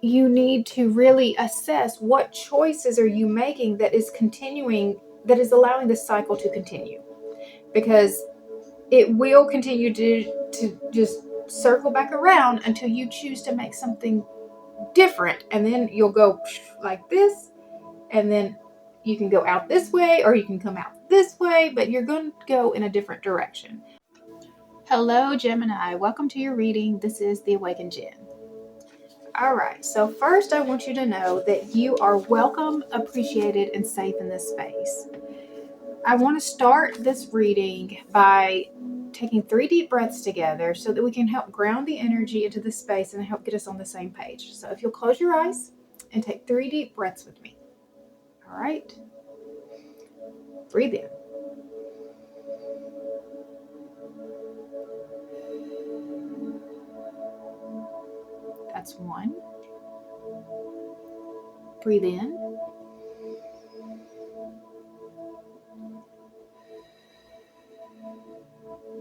you need to really assess what choices are you making that is allowing this cycle to continue, because it will continue to just circle back around until you choose to make something different, and then you'll go like this, and then you can go out this way or you can come out this way, but you're going to go in a different direction. Hello, Gemini. Welcome to your reading. This is the Awakened Jen. All right, so first I want you to know that you are welcome, appreciated, and safe in this space. I want to start this reading by taking 3 deep breaths together so that we can help ground the energy into the space and help get us on the same page. So if you'll close your eyes and take 3 deep breaths with me. All right. Breathe in. That's 1. Breathe in.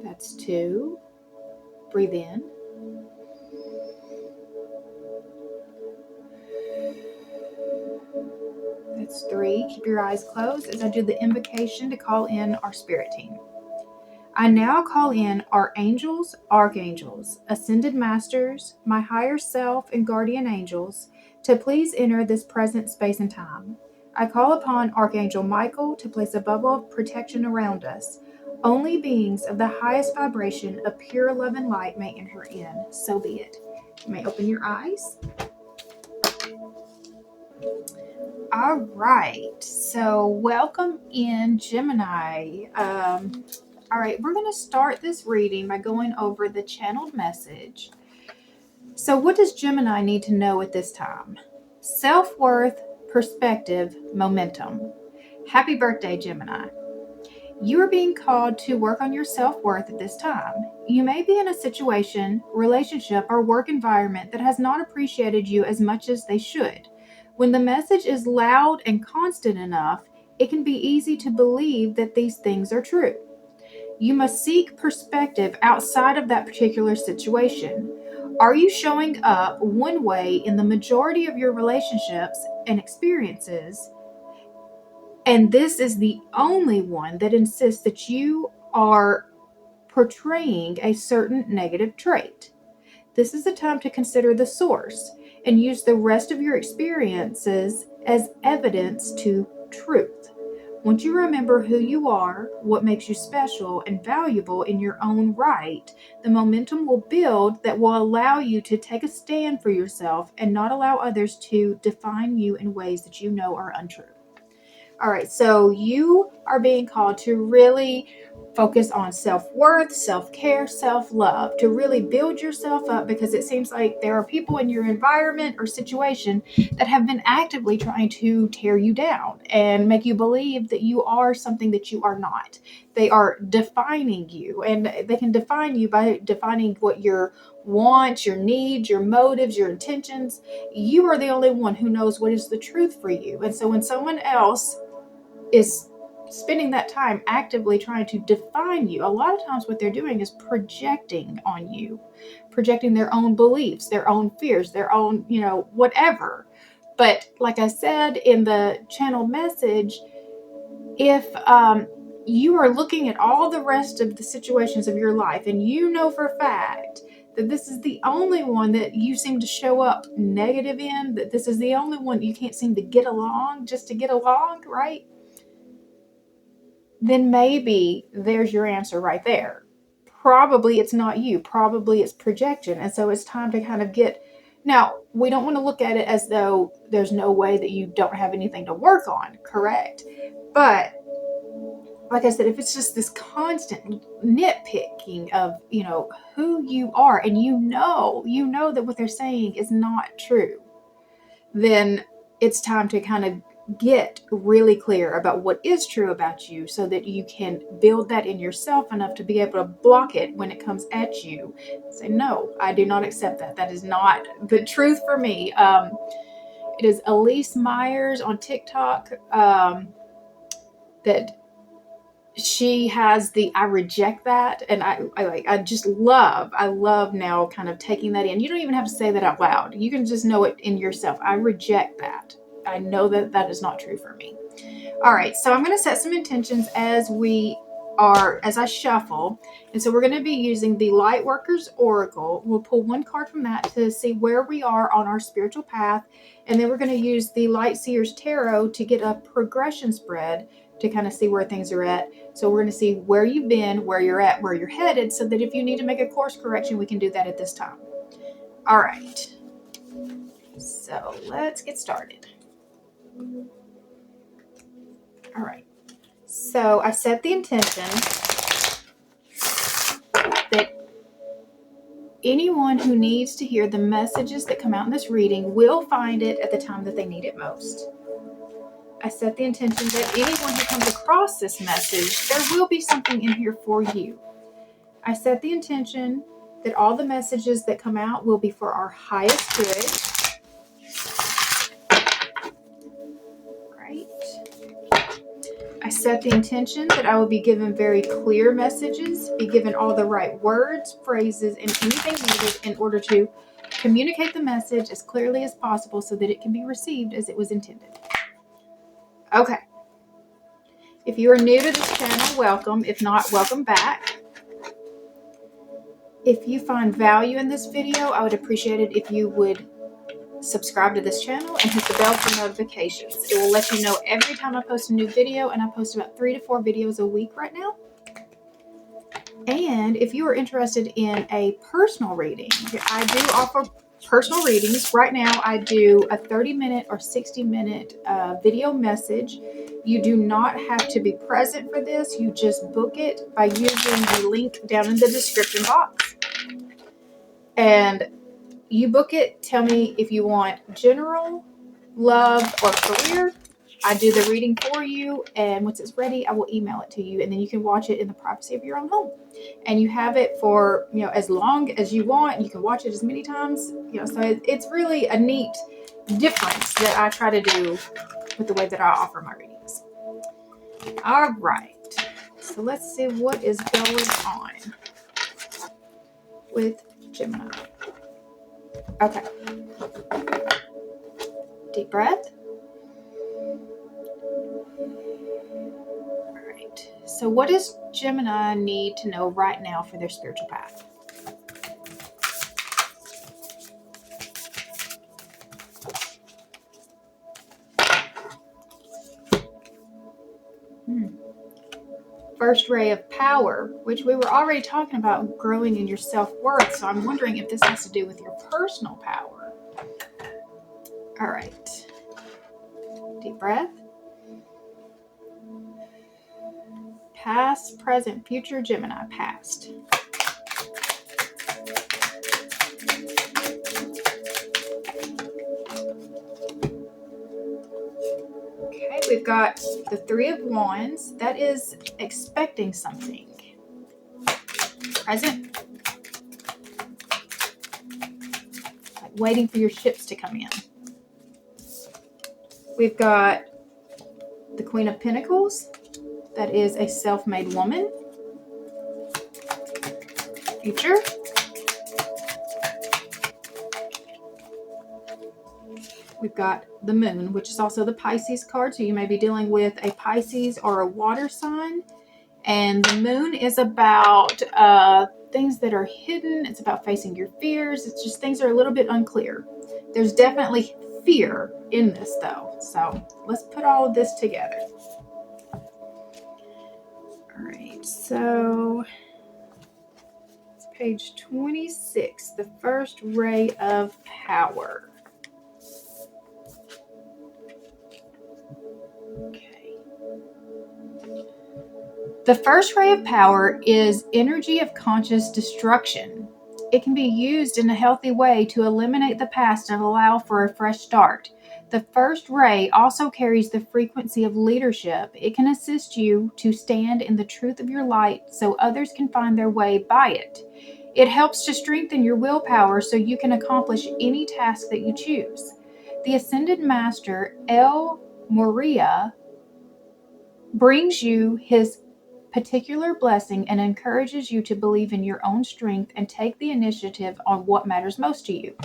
That's 2. Breathe in. That's 3. Keep your eyes closed as I do the invocation to call in our spirit team. I now call in our angels, archangels, ascended masters, my higher self, and guardian angels to please enter this present space and time. I call upon Archangel Michael to place a bubble of protection around us. Only beings of the highest vibration of pure love and light may enter in. So be it. You may open your eyes. All right. So welcome in, Gemini. All right, we're going to start this reading by going over the channeled message. So what does Gemini need to know at this time? Self-worth, perspective, momentum. Happy birthday, Gemini. You are being called to work on your self-worth at this time. You may be in a situation, relationship, or work environment that has not appreciated you as much as they should. When the message is loud and constant enough, it can be easy to believe that these things are true. You must seek perspective outside of that particular situation. Are you showing up one way in the majority of your relationships and experiences, and this is the only one that insists that you are portraying a certain negative trait? This is the time to consider the source and use the rest of your experiences as evidence to truth. Once you remember who you are, what makes you special and valuable in your own right, the momentum will build that will allow you to take a stand for yourself and not allow others to define you in ways that you know are untrue. All right, so you are being called to really focus on self-worth, self-care, self-love, to really build yourself up, because it seems like there are people in your environment or situation that have been actively trying to tear you down and make you believe that you are something that you are not. They are defining you, and they can define you by defining what your wants, your needs, your motives, your intentions. You are the only one who knows what is the truth for you. And so when someone else is spending that time actively trying to define you, a lot of times what they're doing is projecting on you, projecting their own beliefs, their own fears, their own, whatever. But like I said in the channel message, if you are looking at all the rest of the situations of your life and you know for a fact that this is the only one that you seem to show up negative in, that this is the only one you can't seem to get along just to get along, right? Then maybe there's your answer right there. Probably it's not you. Probably it's projection. And so it's time to kind of get... Now, we don't want to look at it as though there's no way that you don't have anything to work on, correct? But like I said, if it's just this constant nitpicking of, who you are, and you know that what they're saying is not true, then it's time to kind of get really clear about what is true about you so that you can build that in yourself enough to be able to block it when it comes at you. Say, no, I do not accept that. That is not the truth for me. It is Elise Myers on TikTok that she has the I reject that, and I love now kind of taking that in. You don't even have to say that out loud. You can just know it in yourself. I reject that. I know that that is not true for me. All right, so I'm going to set some intentions as I shuffle. And so we're going to be using the Lightworkers Oracle. We'll pull one card from that to see where we are on our spiritual path. And then we're going to use the Light Seers Tarot to get a progression spread to kind of see where things are at. So we're going to see where you've been, where you're at, where you're headed, so that if you need to make a course correction, we can do that at this time. All right. So let's get started. All right. So I set the intention that anyone who needs to hear the messages that come out in this reading will find it at the time that they need it most. I set the intention that anyone who comes across this message, there will be something in here for you. I set the intention that all the messages that come out will be for our highest good. Right. I set the intention that I will be given very clear messages, be given all the right words, phrases, and anything needed in order to communicate the message as clearly as possible so that it can be received as it was intended. Okay. If you are new to this channel, welcome. If not, welcome back. If you find value in this video, I would appreciate it if you would subscribe to this channel and hit the bell for notifications. It will let you know every time I post a new video, and I post about 3 to 4 videos a week right now. And if you are interested in a personal reading, I do offer personal readings. Right now, I do a 30-minute or 60-minute video message. You do not have to be present for this. You just book it by using the link down in the description box. And you book it. Tell me if you want general, love, or career. I do the reading for you, and once it's ready, I will email it to you, and then you can watch it in the privacy of your own home. And you have it for, as long as you want. You can watch it as many times, so it's really a neat difference that I try to do with the way that I offer my readings. All right, so let's see what is going on with Gemini. Okay. Deep breath. All right. So what does Gemini need to know right now for their spiritual path? First ray of power, which we were already talking about growing in your self-worth. So I'm wondering if this has to do with your personal power. All right. Deep breath. Past, present, future Gemini. Past. Okay, we've got the 3 of Wands. That is expecting something. Present. Like waiting for your ships to come in. We've got the Queen of Pentacles. That is a self-made woman. Future. We've got the Moon, which is also the Pisces card. So you may be dealing with a Pisces or a water sign. And the Moon is about things that are hidden. It's about facing your fears. It's just things are a little bit unclear. There's definitely fear in this, though. So let's put all of this together. All right, so it's page 26, the first ray of power. Okay. The first ray of power is energy of conscious destruction. It can be used in a healthy way to eliminate the past and allow for a fresh start. The first ray also carries the frequency of leadership. It can assist you to stand in the truth of your light so others can find their way by it. It helps to strengthen your willpower so you can accomplish any task that you choose. The Ascended Master, 𝐿 Moria, brings you his particular blessing and encourages you to believe in your own strength and take the initiative on what matters most to you.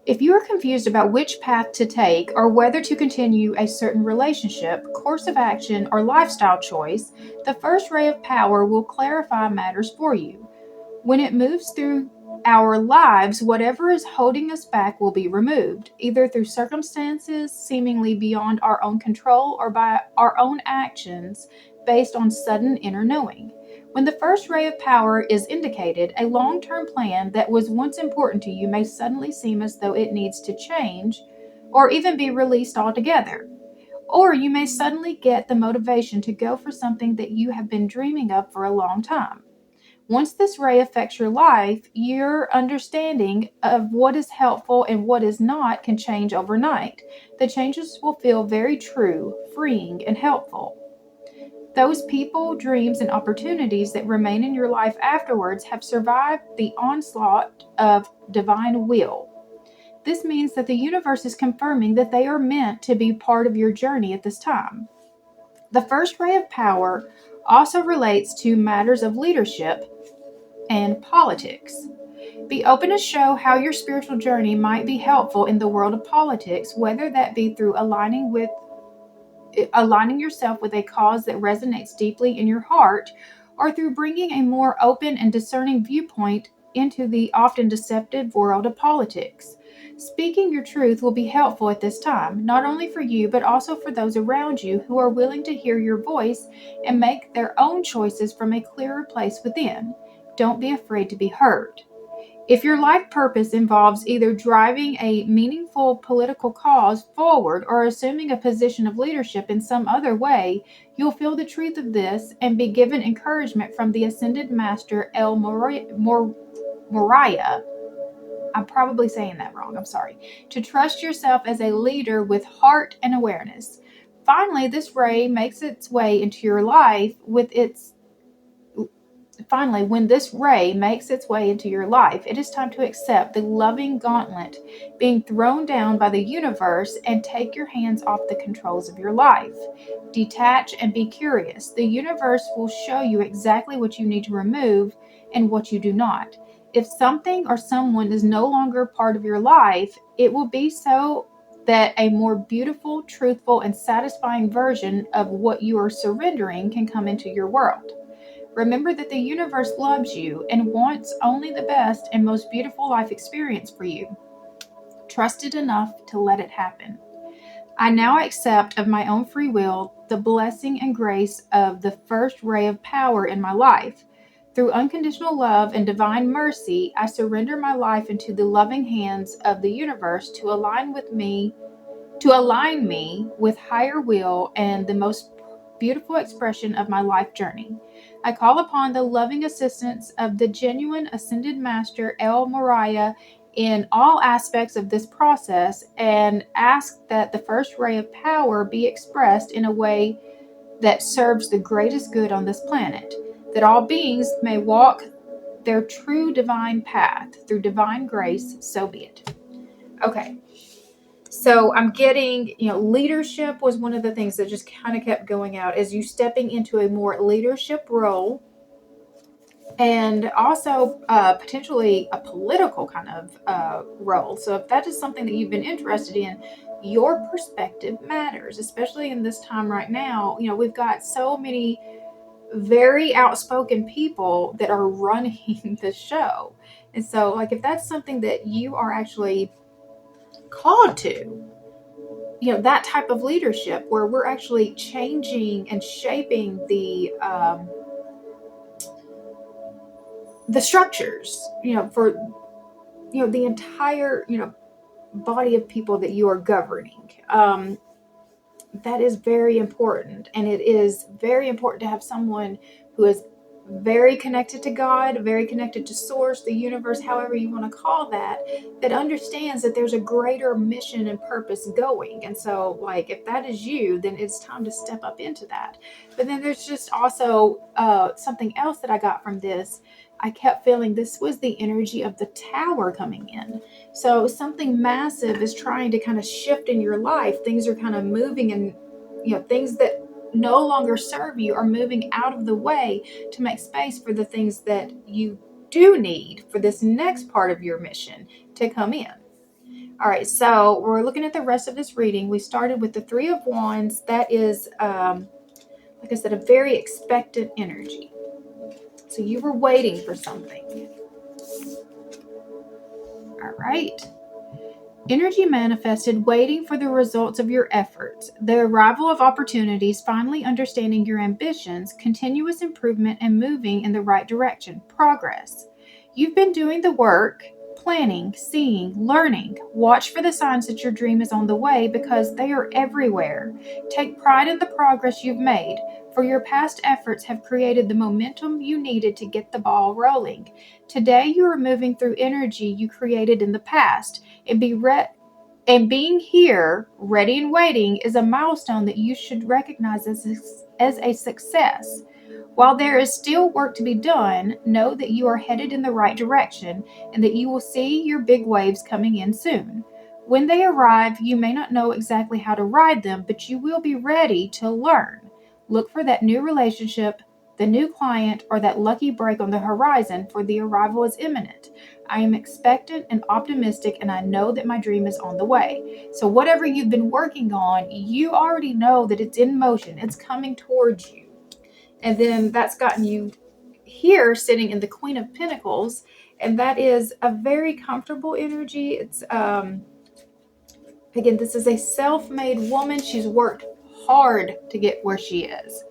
If you are confused about which path to take or whether to continue a certain relationship, course of action, or lifestyle choice, the first ray of power will clarify matters for you. When it moves through our lives, whatever is holding us back will be removed, either through circumstances seemingly beyond our own control or by our own actions based on sudden inner knowing. When the first ray of power is indicated, a long-term plan that was once important to you may suddenly seem as though it needs to change or even be released altogether. Or you may suddenly get the motivation to go for something that you have been dreaming of for a long time. Once this ray affects your life, your understanding of what is helpful and what is not can change overnight. The changes will feel very true, freeing, and helpful. Those people, dreams, and opportunities that remain in your life afterwards have survived the onslaught of divine will. This means that the universe is confirming that they are meant to be part of your journey at this time. The first ray of power also relates to matters of leadership and politics. Be open to show how your spiritual journey might be helpful in the world of politics, whether that be through aligning yourself with a cause that resonates deeply in your heart, or through bringing a more open and discerning viewpoint into the often deceptive world of politics. Speaking your truth will be helpful at this time, not only for you, but also for those around you who are willing to hear your voice and make their own choices from a clearer place within. Don't be afraid to be heard. If your life purpose involves either driving a meaningful political cause forward or assuming a position of leadership in some other way, you'll feel the truth of this and be given encouragement from the Ascended Master 𝐿𝐵𝐺𝐈𝐍𝐈. I'm probably saying that wrong, I'm sorry. To trust yourself as a leader with heart and awareness. Finally, this ray makes its way into your life when this ray makes its way into your life, it is time to accept the loving gauntlet being thrown down by the universe and take your hands off the controls of your life. Detach and be curious. The universe will show you exactly what you need to remove and what you do not. If something or someone is no longer part of your life, it will be so that a more beautiful, truthful, and satisfying version of what you are surrendering can come into your world. Remember that the universe loves you and wants only the best and most beautiful life experience for you. Trust it enough to let it happen. I now accept of my own free will the blessing and grace of the first ray of power in my life. Through unconditional love and divine mercy, I surrender my life into the loving hands of the universe to align me with higher will and the most beautiful expression of my life journey. I call upon the loving assistance of the genuine Ascended Master 𝐿𝐵𝐺𝐈𝐍𝐈 in all aspects of this process and ask that the first ray of power be expressed in a way that serves the greatest good on this planet, that all beings may walk their true divine path through divine grace, so be it. Okay. So I'm getting, leadership was one of the things that just kind of kept going out as you stepping into a more leadership role, and also potentially a political kind of role. So if that is something that you've been interested in, your perspective matters, especially in this time right now. We've got so many very outspoken people that are running the show. And so if that's something that you are actually called to, that type of leadership where we're actually changing and shaping the structures, for the entire body of people that you are governing. That is very important, and it is very important to have someone who is very connected to God, very connected to source, the universe, however you want to call that understands that there's a greater mission and purpose going. And so if that is you, then it's time to step up into that. But then there's just also something else that I got from this. I kept feeling this was the energy of the Tower coming in. So something massive is trying to kind of shift in your life. Things are kind of moving, and things that no longer serve you are moving out of the way to make space for the things that you do need for this next part of your mission to come in. All right, so we're looking at the rest of this reading. We started with the Three of Wands. That is, like I said, a very expectant energy. So you were waiting for something. All right. Energy manifested, waiting for the results of your efforts, the arrival of opportunities, finally understanding your ambitions, continuous improvement, and moving in the right direction, progress. You've been doing the work, planning, seeing, learning. Watch for the signs that your dream is on the way because they are everywhere. Take pride in the progress you've made, for your past efforts have created the momentum you needed to get the ball rolling. Today you are moving through energy you created in the past, and being here, ready and waiting, is a milestone that you should recognize as a success. While there is still work to be done, know that you are headed in the right direction and that you will see your big waves coming in soon. When they arrive, you may not know exactly how to ride them, but you will be ready to learn. Look for that new relationship, the new client, or that lucky break on the horizon, for the arrival is imminent. I am expectant and optimistic, and I know that my dream is on the way. So whatever you've been working on, you already know that it's in motion. It's coming towards you. And then that's gotten you here sitting in the Queen of Pentacles, and that is a very comfortable energy. It's again, this is a self-made woman. She's worked hard to get where she is.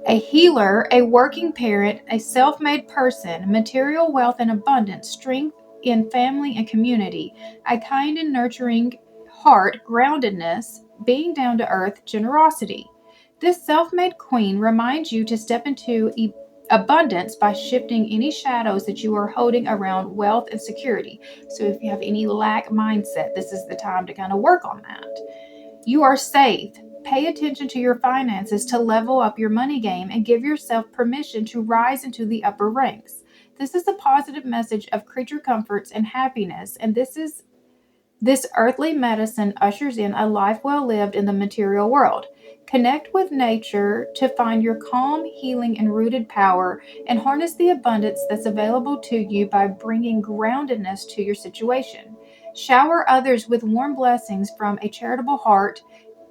A healer, a working parent, a self-made person, material wealth and abundance, strength in family and community, a kind and nurturing heart, groundedness, being down to earth, generosity. This self-made queen reminds you to step into abundance by shifting any shadows that you are holding around wealth and security. So if you have any lack mindset, this is the time to kind of work on that. You are safe. Pay attention to your finances to level up your money game and give yourself permission to rise into the upper ranks. This is a positive message of creature comforts and happiness, and this earthly medicine ushers in a life well lived in the material world. Connect with nature to find your calm, healing, and rooted power, and harness the abundance that's available to you by bringing groundedness to your situation. Shower others with warm blessings from a charitable heart,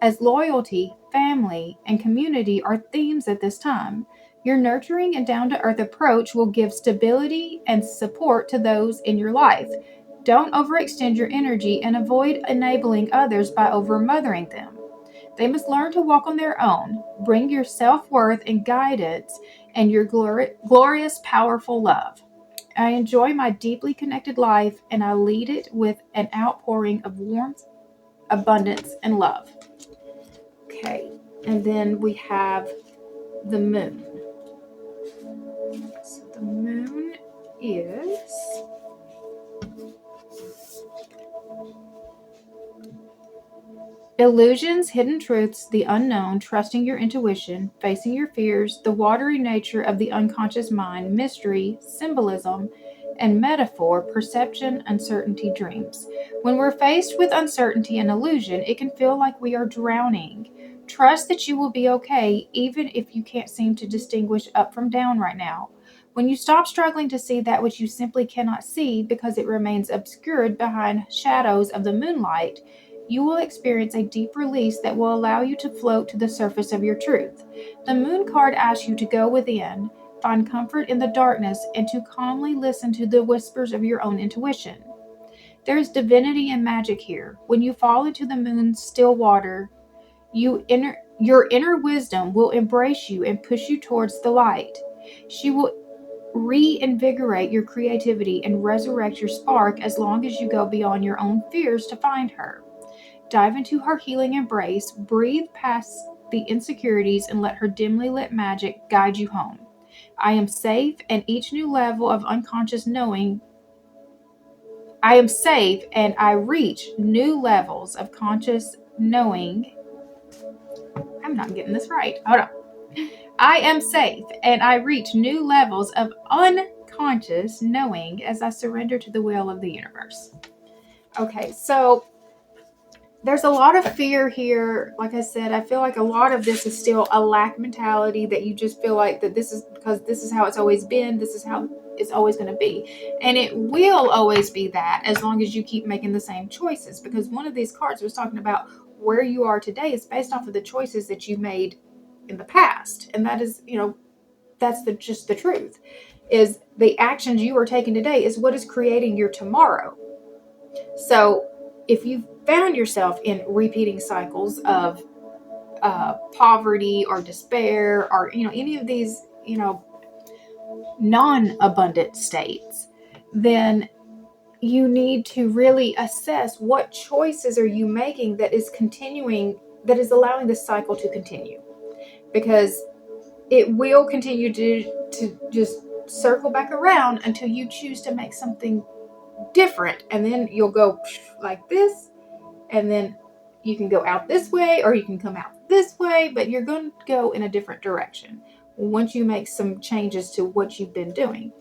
as loyalty, family, and community are themes at this time. Your nurturing and down to earth approach will give stability and support to those in your life. Don't overextend your energy and avoid enabling others by overmothering them. They must learn to walk on their own. Bring your self-worth and guidance and your glorious, powerful love. I enjoy my deeply connected life, and I lead it with an outpouring of warmth, abundance, and love. Okay, and then we have the moon. So the moon is illusions, hidden truths, the unknown, trusting your intuition, facing your fears, the watery nature of the unconscious mind, mystery, symbolism, and metaphor, perception, uncertainty, dreams. When we're faced with uncertainty and illusion, it can feel like we are drowning. Trust that you will be okay, even if you can't seem to distinguish up from down right now. When you stop struggling to see that which you simply cannot see because it remains obscured behind shadows of the moonlight, you will experience a deep release that will allow you to float to the surface of your truth. The moon card asks you to go within, find comfort in the darkness, and to calmly listen to the whispers of your own intuition. There is divinity and magic here. When you fall into the moon's still water, your inner wisdom will embrace you and push you towards the light. She will reinvigorate your creativity and resurrect your spark as long as you go beyond your own fears to find her. Dive into her healing embrace, breathe past the insecurities, and let her dimly lit magic guide you home. I am safe, and each new level of unconscious knowing. I am safe, and I reach new levels of conscious knowing. I'm not getting this right. Hold on. I am safe, and I reach new levels of unconscious knowing as I surrender to the will of the universe. Okay, so there's a lot of fear here. Like I said, I feel like a lot of this is still a lack mentality, that you just feel like that this is because this is how it's always been, this is how it's always going to be. And it will always be that as long as you keep making the same choices. Because one of these cards was talking about where you are today is based off of the choices that you made in the past. And that is, that's just the truth. Is the actions you are taking today is what is creating your tomorrow. So if you found yourself in repeating cycles of poverty or despair, or any of these non-abundant states, then you need to really assess what choices are you making that is continuing, that is allowing this cycle to continue, because it will continue to just circle back around until you choose to make something different, and then you'll go like this, and then you can go out this way or you can come out this way, but you're going to go in a different direction once you make some changes to what you've been doing.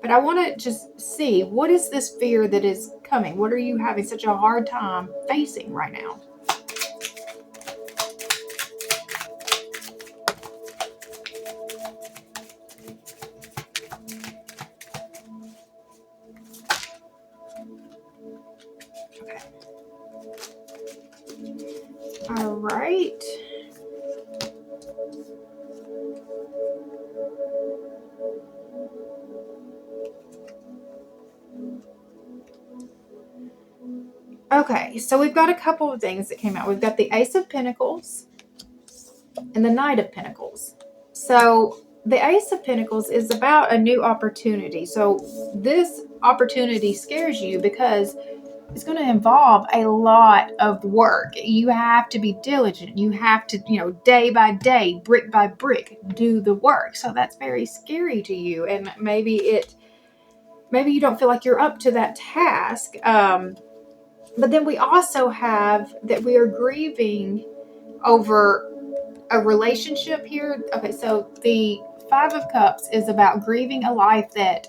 But I want to just see, what is this fear that is coming? What are you having such a hard time facing right now? Okay. All right. Okay, so we've got a couple of things that came out. We've got the Ace of Pentacles and the Knight of Pentacles. So the Ace of Pentacles is about a new opportunity. So this opportunity scares you because it's going to involve a lot of work. You have to be diligent. You have to, day by day, brick by brick, do the work. So that's very scary to you. And maybe you don't feel like you're up to that task. But then we also have that we are grieving over a relationship here. Okay, so the Five of Cups is about grieving a life that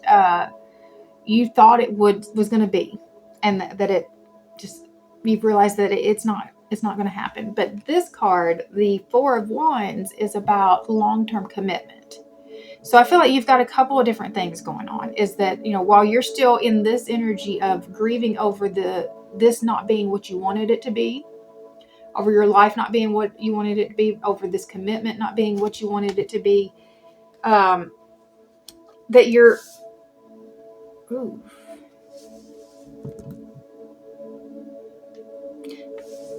you thought it was going to be, and that it just, you've realized that it's not going to happen. But this card, the Four of Wands, is about long-term commitment. So I feel like you've got a couple of different things going on. Is that, while you're still in this energy of grieving over this not being what you wanted it to be, over your life not being what you wanted it to be, over this commitment not being what you wanted it to be, that you're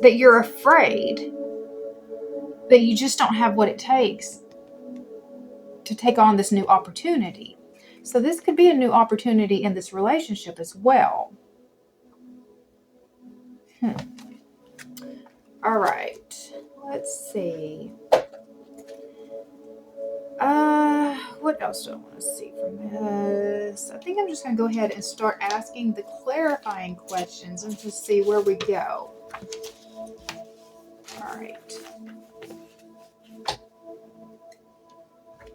that you're afraid that you just don't have what it takes to take on this new opportunity. So this could be a new opportunity in this relationship as well. All right, let's see. What else do I want to see from this? I think I'm just going to go ahead and start asking the clarifying questions and just see where we go. All right.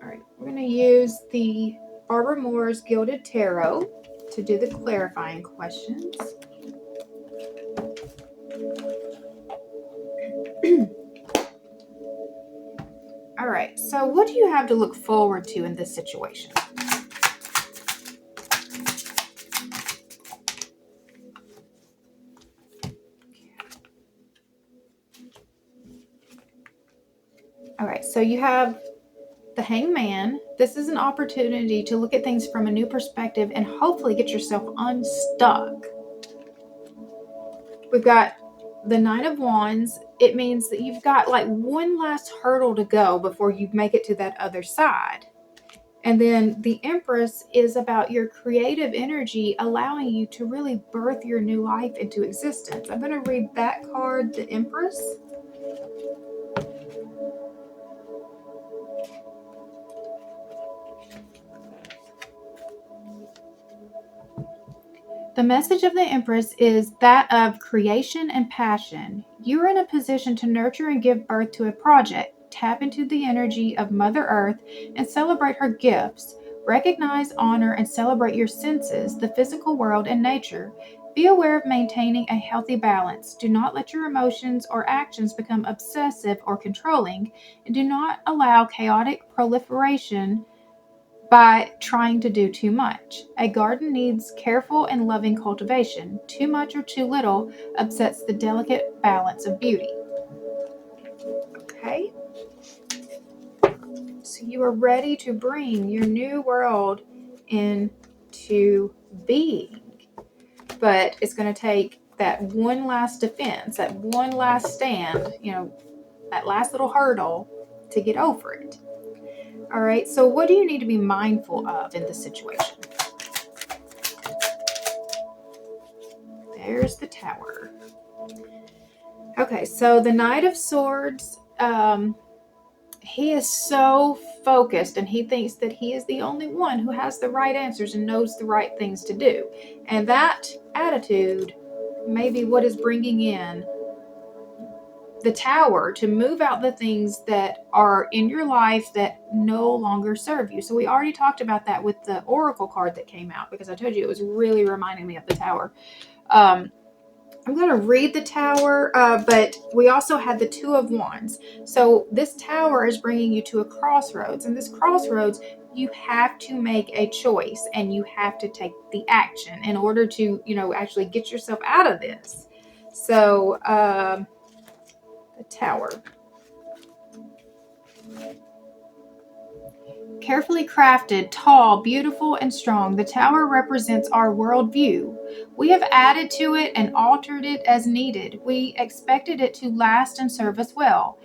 All right, we're going to use the Barbara Moore's Gilded Tarot to do the clarifying questions. All right, so what do you have to look forward to in this situation? All right, so you have the Hangman. This is an opportunity to look at things from a new perspective and hopefully get yourself unstuck. We've got the Nine of Wands. It means that you've got like one last hurdle to go before you make it to that other side. And then the Empress is about your creative energy, allowing you to really birth your new life into existence. I'm going to read that card, the Empress. The message of the Empress is that of creation and passion. You are in a position to nurture and give birth to a project. Tap into the energy of Mother Earth and celebrate her gifts. Recognize, honor, and celebrate your senses, the physical world, and nature. Be aware of maintaining a healthy balance. Do not let your emotions or actions become obsessive or controlling, and do not allow chaotic proliferation by trying to do too much. A garden needs careful and loving cultivation. Too much or too little upsets the delicate balance of beauty. Okay? So you are ready to bring your new world into being. But it's going to take that one last defense, that one last stand, that last little hurdle to get over it. All right, so what do you need to be mindful of in this situation? There's the Tower. Okay, so the Knight of Swords, he is so focused and he thinks that he is the only one who has the right answers and knows the right things to do. And that attitude may be what is bringing in the Tower to move out the things that are in your life that no longer serve you. So we already talked about that with the Oracle card that came out, because I told you it was really reminding me of the Tower. I'm going to read the Tower, but we also had the Two of Wands. So this Tower is bringing you to a crossroads. And this crossroads, you have to make a choice and you have to take the action in order to, actually get yourself out of this. So, the Tower. Carefully crafted, tall, beautiful, and strong, the Tower represents our worldview. We have added to it and altered it as needed. We expected it to last and serve us well.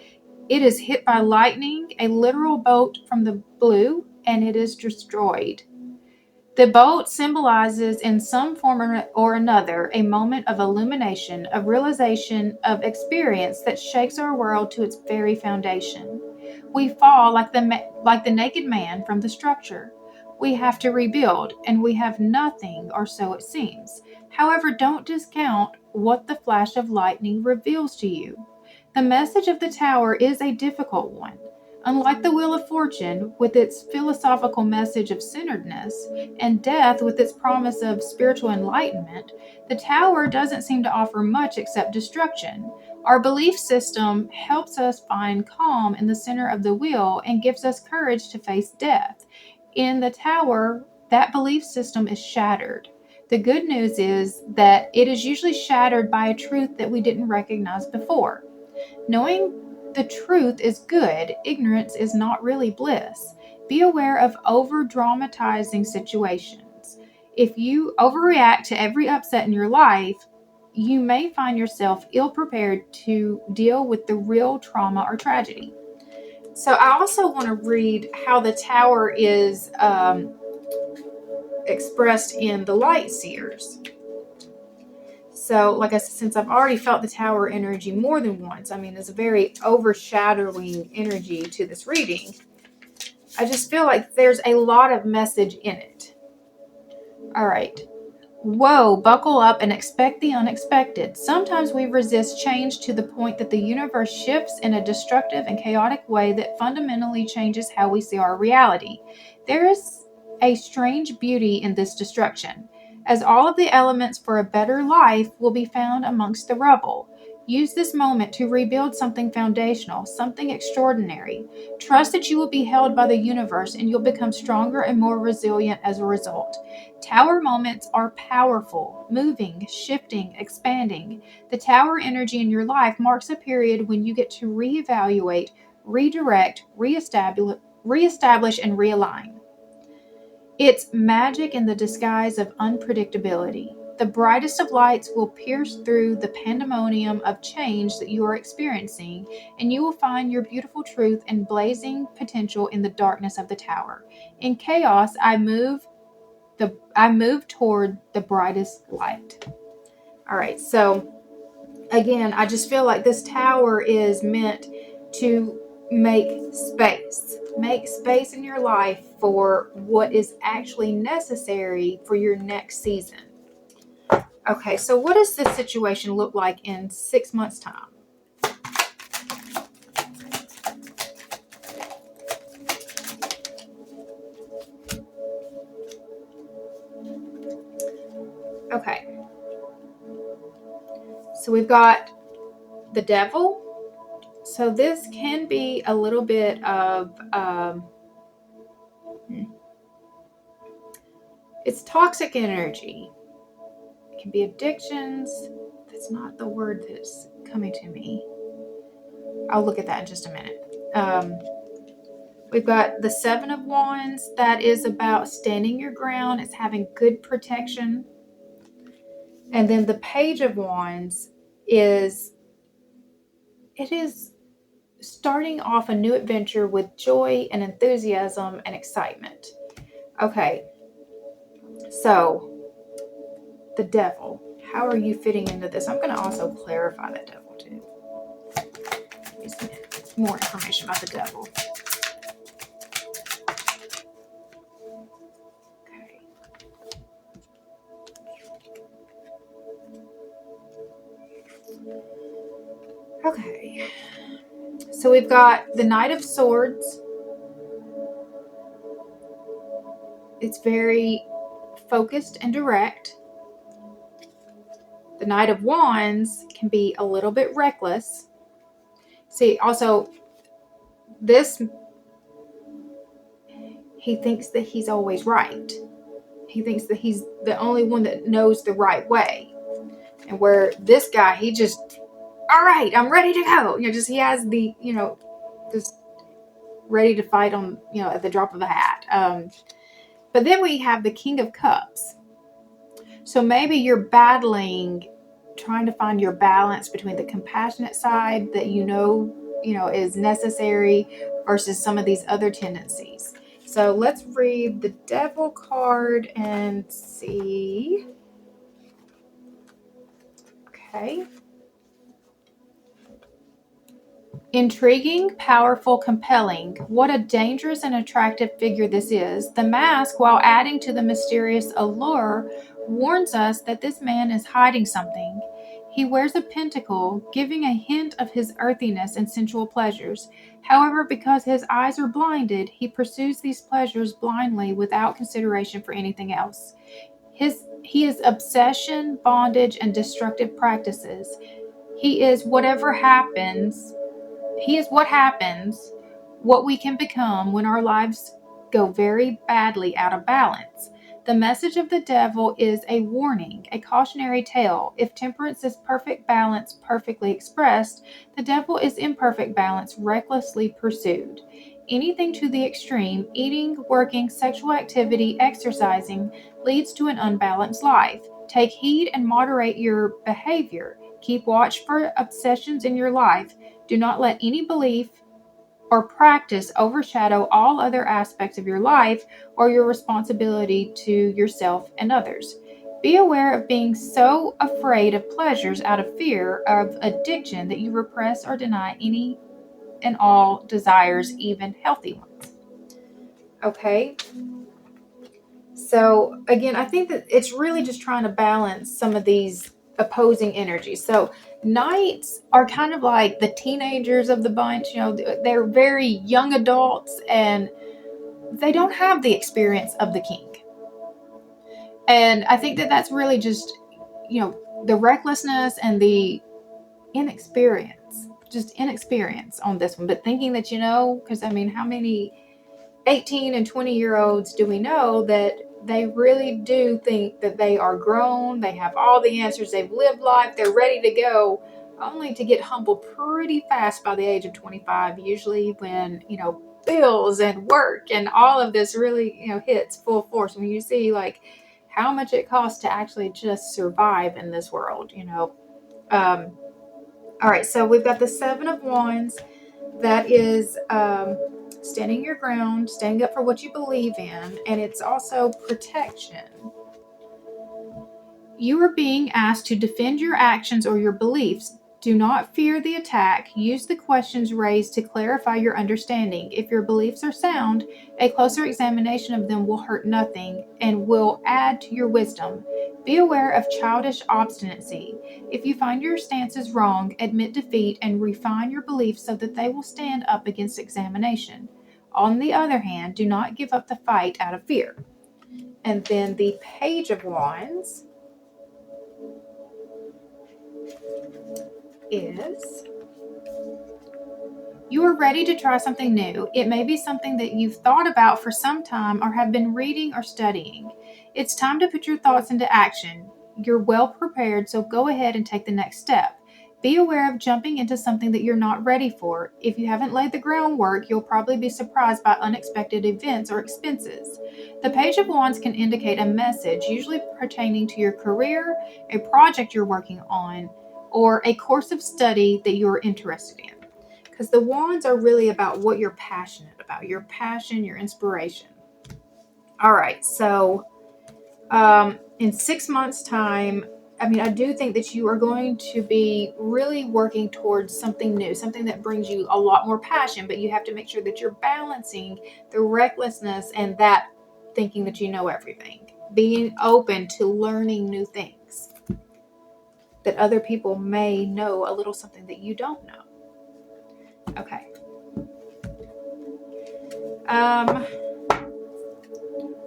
It is hit by lightning, a literal bolt from the blue, and it is destroyed. The bolt symbolizes in some form or another a moment of illumination, of realization, of experience that shakes our world to its very foundation. We fall like the naked man from the structure. We have to rebuild, and we have nothing, or so it seems. However, don't discount what the flash of lightning reveals to you. The message of the Tower is a difficult one. Unlike the Wheel of Fortune, with its philosophical message of centeredness, and Death with its promise of spiritual enlightenment, the Tower doesn't seem to offer much except destruction. Our belief system helps us find calm in the center of the wheel and gives us courage to face death. In the Tower, that belief system is shattered. The good news is that it is usually shattered by a truth that we didn't recognize before. Knowing the truth is good, ignorance is not really bliss. Be aware of over-dramatizing situations. If you overreact to every upset in your life, you may find yourself ill-prepared to deal with the real trauma or tragedy. So I also want to read how the Tower is expressed in the Light Seers. So, like I said, since I've already felt the Tower energy more than once, there's a very overshadowing energy to this reading. I just feel like there's a lot of message in it. All right. Whoa, buckle up and expect the unexpected. Sometimes we resist change to the point that the universe shifts in a destructive and chaotic way that fundamentally changes how we see our reality. There is a strange beauty in this destruction, as all of the elements for a better life will be found amongst the rubble. Use this moment to rebuild something foundational, something extraordinary. Trust that you will be held by the universe and you'll become stronger and more resilient as a result. Tower moments are powerful, moving, shifting, expanding. The Tower energy in your life marks a period when you get to reevaluate, redirect, reestablish, and realign. It's magic in the disguise of unpredictability. The brightest of lights will pierce through the pandemonium of change that you are experiencing, and you will find your beautiful truth and blazing potential in the darkness of the Tower. In chaos, I move toward the brightest light. All right, so again, I just feel like this Tower is meant to make space in your life for what is actually necessary for your next season. Okay, so what does this situation look like in 6 months' time? Okay. So we've got the devil. So this can be a little bit of, it's toxic energy. It can be addictions. That's not the word that's coming to me. I'll look at that in just a minute. We've got the Seven of Wands. That is about standing your ground. It's having good protection. And then the Page of Wands is starting off a new adventure with joy and enthusiasm and excitement. Okay, so the devil. How are you fitting into this? I'm going to also clarify the devil too. More information about the devil. Okay. So we've got the Knight of Swords. It's very focused and direct. The Knight of Wands can be a little bit reckless. See, also, he thinks that he's always right. He thinks that he's the only one that knows the right way. And where this guy, he just, all right, I'm ready to go. He has the, just ready to fight on, at the drop of a hat. But then we have the King of Cups. So maybe you're battling, trying to find your balance between the compassionate side that is necessary versus some of these other tendencies. So let's read the Devil card and see. Okay. Intriguing, powerful, compelling. What a dangerous and attractive figure this is. The mask, while adding to the mysterious allure, warns us that this man is hiding something. He wears a pentacle, giving a hint of his earthiness and sensual pleasures. However, because his eyes are blinded, he pursues these pleasures blindly without consideration for anything else. He is obsession, bondage, and destructive practices. He is what happens, what we can become when our lives go very badly out of balance. The message of the devil is a warning, a cautionary tale. If temperance is perfect balance, perfectly expressed, the devil is imperfect balance, recklessly pursued. Anything to the extreme, eating, working, sexual activity, exercising, leads to an unbalanced life. Take heed and moderate your behavior. Keep watch for obsessions in your life. Do not let any belief or practice overshadow all other aspects of your life or your responsibility to yourself and others. Be aware of being so afraid of pleasures out of fear of addiction that you repress or deny any and all desires, even healthy ones. Okay? So, again, I think that it's really just trying to balance some of these opposing energies. So, Knights are kind of like the teenagers of the bunch. They're very young adults and they don't have the experience of the King. And I think that that's really just, the recklessness and the inexperience on this one. But thinking that, because how many 18 and 20-year-olds do we know that they really do think that they are grown, they have all the answers, they've lived life, they're ready to go, only to get humbled pretty fast by the age of 25, usually when, bills and work and all of this really, hits full force. When you see how much it costs to actually just survive in this world, all right, so we've got the Seven of Wands. That is standing your ground, standing up for what you believe in, and it's also protection. You are being asked to defend your actions or your beliefs. Do not fear the attack. Use the questions raised to clarify your understanding. If your beliefs are sound, a closer examination of them will hurt nothing and will add to your wisdom. Be aware of childish obstinacy. If you find your stances wrong, admit defeat and refine your beliefs so that they will stand up against examination. On the other hand, do not give up the fight out of fear. And then the Page of Wands. is you are ready to try something new. It may be something that you've thought about for some time or have been reading or studying. It's time to put your thoughts into action. You're well prepared, so go ahead and take the next step. Be aware of jumping into something that you're not ready for. If you haven't laid the groundwork, you'll probably be surprised by unexpected events or expenses. The Page of Wands can indicate a message, usually pertaining to your career, a project you're working on, or a course of study that you're interested in. Because the wands are really about what you're passionate about, your passion, your inspiration. All right, so in 6 months' time, I do think that you are going to be really working towards something new, something that brings you a lot more passion, but you have to make sure that you're balancing the recklessness and that thinking that you know everything, being open to learning new things, that other people may know a little something that you don't know. Okay.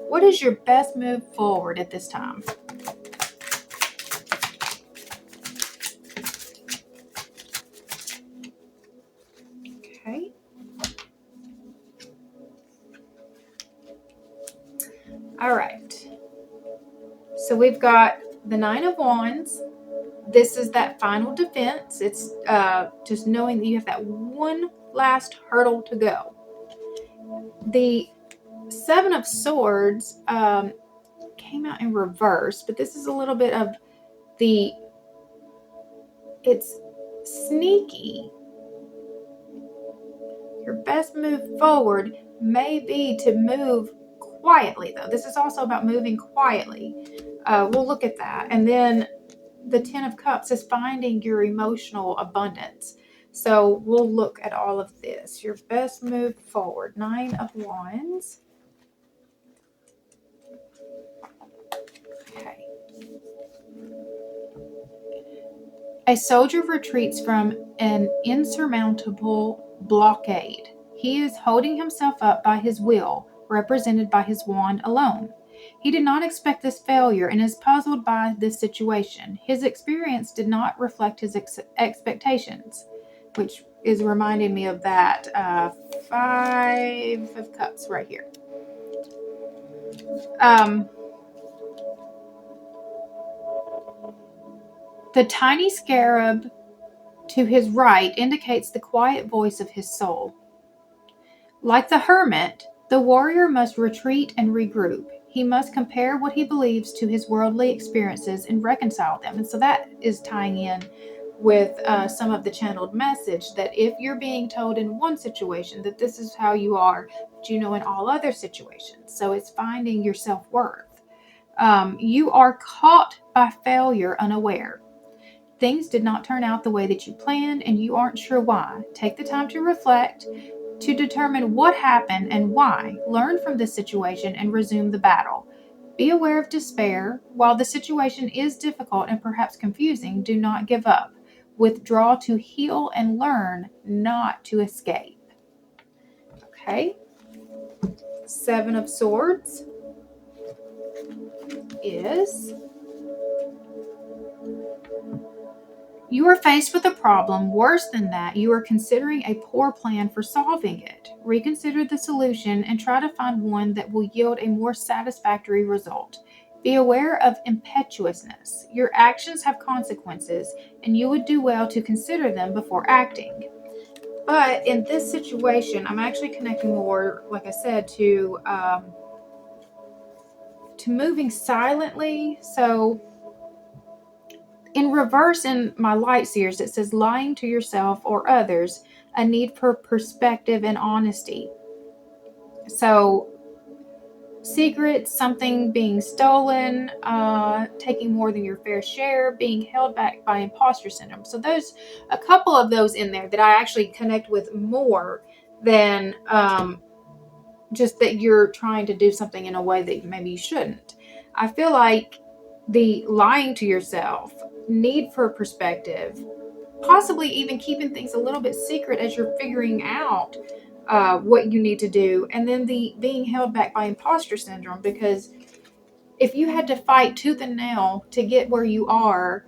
What is your best move forward at this time? Okay. All right. So we've got the Nine of Wands. This is that final defense. It's just knowing that you have that one last hurdle to go. The Seven of Swords came out in reverse, but this is a little bit of it's sneaky. Your best move forward may be to move quietly, though. This is also about moving quietly. We'll look at that. And then the Ten of Cups is finding your emotional abundance. So we'll look at all of this. Your best move forward. Nine of Wands. Okay. A soldier retreats from an insurmountable blockade. He is holding himself up by his will, represented by his wand alone. He did not expect this failure and is puzzled by this situation. His experience did not reflect his expectations, which is reminding me of that Five of Cups right here. The tiny scarab to his right indicates the quiet voice of his soul. Like the hermit, the warrior must retreat and regroup. He must compare what he believes to his worldly experiences and reconcile them. And so that is tying in with some of the channeled message that if you're being told in one situation that this is how you are, but you know in all other situations. So it's finding your self-worth. You are caught by failure unaware. Things did not turn out the way that you planned and you aren't sure why. Take the time to reflect, to determine what happened and why. Learn from this situation and resume the battle. Be aware of despair. While the situation is difficult and perhaps confusing, do not give up. Withdraw to heal and learn, not to escape. Okay. Seven of Swords is... You are faced with a problem. Worse than that, you are considering a poor plan for solving it. Reconsider the solution and try to find one that will yield a more satisfactory result. Be aware of impetuousness. Your actions have consequences, and you would do well to consider them before acting. But in this situation, I'm actually connecting more, like I said, to moving silently. So in reverse in my light seers, it says lying to yourself or others, a need for perspective and honesty. So secrets, something being stolen, taking more than your fair share, being held back by imposter syndrome. So there's a couple of those in there that I actually connect with more than just that you're trying to do something in a way that maybe you shouldn't. I feel like the lying to yourself, need for perspective, possibly even keeping things a little bit secret as you're figuring out what you need to do, and then the being held back by imposter syndrome, because if you had to fight tooth and nail to get where you are,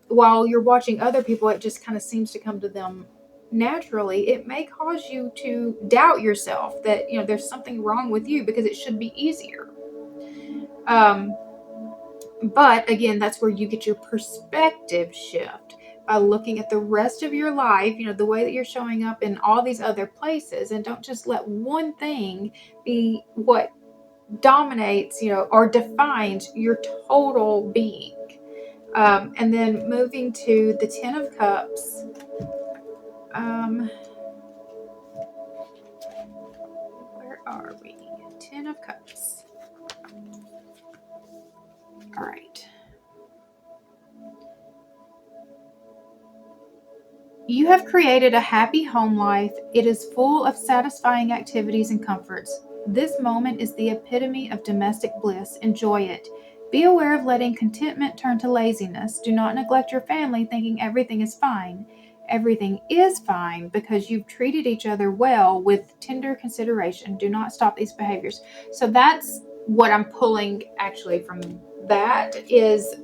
while you're watching other people, it just kind of seems to come to them naturally. It may cause you to doubt yourself that, there's something wrong with you because it should be easier. But again, that's where you get your perspective shift by looking at the rest of your life, the way that you're showing up in all these other places, and don't just let one thing be what dominates, or defines your total being. And then moving to the Ten of Cups. Where are we? Ten of Cups. All right. You have created a happy home life. It is full of satisfying activities and comforts. This moment is the epitome of domestic bliss. Enjoy it. Be aware of letting contentment turn to laziness. Do not neglect your family thinking everything is fine. Everything is fine because you've treated each other well with tender consideration. Do not stop these behaviors. So that's what I'm pulling actually from that, is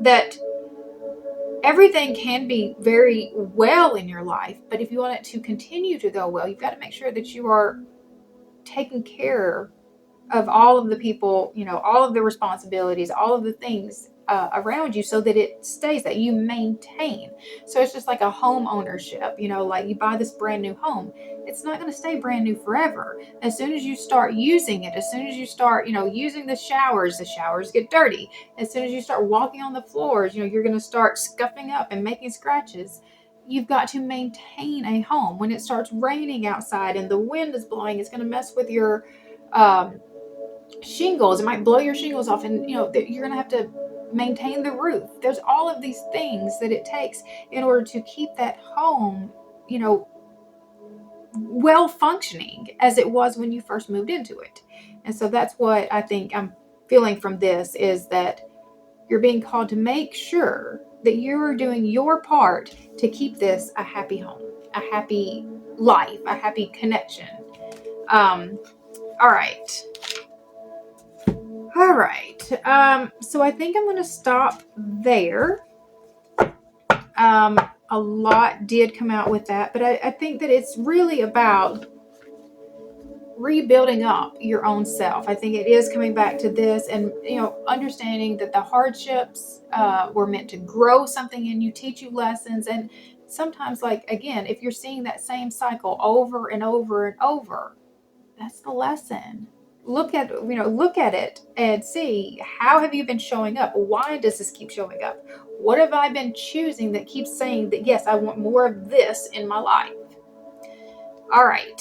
that everything can be very well in your life, but if you want it to continue to go well, you've got to make sure that you are taking care of all of the people, all of the responsibilities, all of the things around you, so that it stays, that you maintain. So it's just like a home ownership, like you buy this brand new home. It's not going to stay brand new forever. As soon as you start using it, as soon as you start, using the showers get dirty. As soon as you start walking on the floors, you're going to start scuffing up and making scratches. You've got to maintain a home. When it starts raining outside and the wind is blowing, it's going to mess with your shingles. It might blow your shingles off, and you're going to have to maintain the roof. There's all of these things that it takes in order to keep that home, well functioning as it was when you first moved into it. And so that's what I think I'm feeling from this, is that you're being called to make sure that you're doing your part to keep this a happy home, a happy life, a happy connection. All right. So I think I'm going to stop there. A lot did come out with that, but I think that it's really about rebuilding up your own self. I think it is coming back to this, and understanding that the hardships were meant to grow something in you, teach you lessons. And sometimes, like, again, if you're seeing that same cycle over and over and over, that's the lesson. Look at it and see, how have you been showing up? Why does this keep showing up? What have I been choosing that keeps saying that, yes, I want more of this in my life? All right.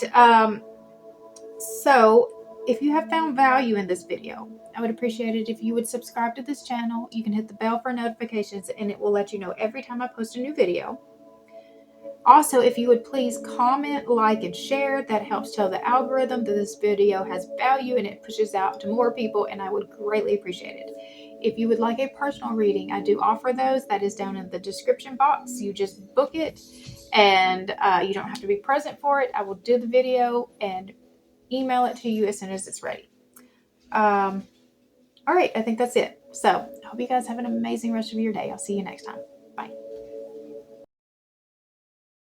So if you have found value in this video, I would appreciate it if you would subscribe to this channel. You can hit the bell for notifications, and it will let you know every time I post a new video. Also, if you would please comment, like, and share, that helps tell the algorithm that this video has value and it pushes out to more people, and I would greatly appreciate it. If you would like a personal reading, I do offer those. That is down in the description box. You just book it, and you don't have to be present for it. I will do the video and email it to you as soon as it's ready. All right, I think that's it. So I hope you guys have an amazing rest of your day. I'll see you next time.